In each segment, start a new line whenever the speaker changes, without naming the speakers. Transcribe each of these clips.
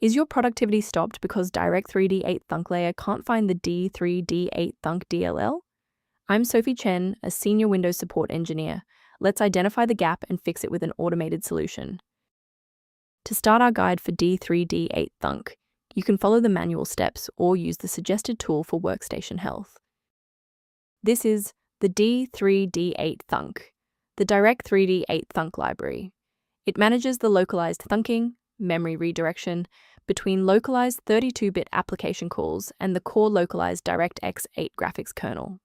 Is your productivity stopped because Direct3d8 Thunk Layer can't find the d3d8thk.dll? I'm Sophie Chen, a senior Windows support engineer. Let's identify the gap and fix it with an automated solution. To start our guide for d3d8 Thunk, you can follow the manual steps or use the suggested tool for workstation health. This is the d3d8 Thunk, the Direct3d8 Thunk library. It manages the localized thunking, memory redirection, between localized 32-bit application calls and the core localized DirectX 8 graphics kernel,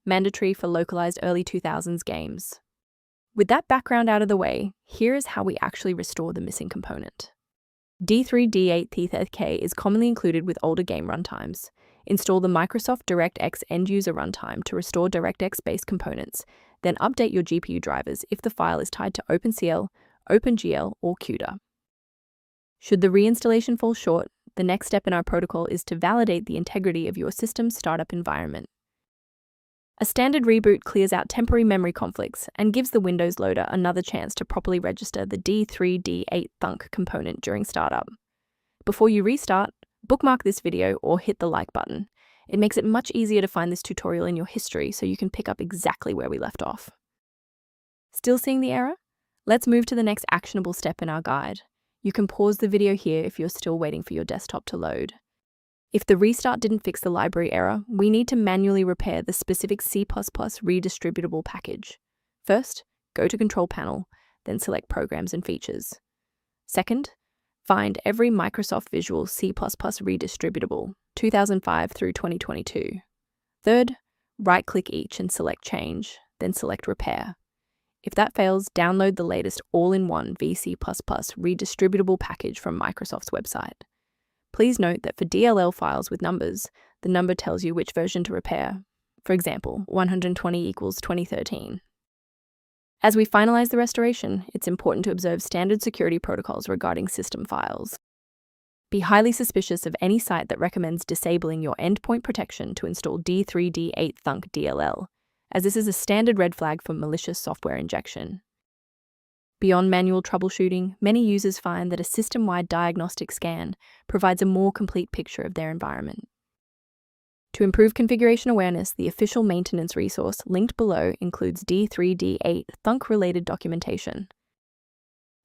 mandatory for localized early 2000s games. With that background out of the way, here is how we actually restore the missing component. d3d8thk is commonly included with older game runtimes. Install the Microsoft DirectX end-user runtime to restore DirectX-based components, then update your GPU drivers if the file is tied to OpenCL, OpenGL, or CUDA. Should the reinstallation fall short, the next step in our protocol is to validate the integrity of your system's startup environment. A standard reboot clears out temporary memory conflicts and gives the Windows loader another chance to properly register the d3d8 Thunk component during startup. Before you restart, bookmark this video or hit the like button. It makes it much easier to find this tutorial in your history so you can pick up exactly where we left off. Still seeing the error? Let's move to the next actionable step in our guide. You can pause the video here if you're still waiting for your desktop to load. If the restart didn't fix the library error, we need to manually repair the specific C++ redistributable package. First, go to Control Panel, then select Programs and Features. Second, find every Microsoft Visual C++ redistributable, 2005 through 2022. Third, right-click each and select Change, then select Repair. If that fails, download the latest all-in-one VC++ redistributable package from Microsoft's website. Please note that for DLL files with numbers, the number tells you which version to repair. For example, 120 equals 2013. As we finalize the restoration, it's important to observe standard security protocols regarding system files. Be highly suspicious of any site that recommends disabling your endpoint protection to install d3d8thk DLL, as this is a standard red flag for malicious software injection. Beyond manual troubleshooting, many users find that a system-wide diagnostic scan provides a more complete picture of their environment. To improve configuration awareness, the official maintenance resource linked below includes d3d8 Thunk-related documentation.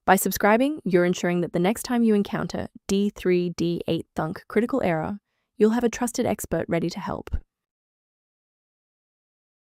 By subscribing, you're ensuring that the next time you encounter d3d8 Thunk critical error, you'll have a trusted expert ready to help.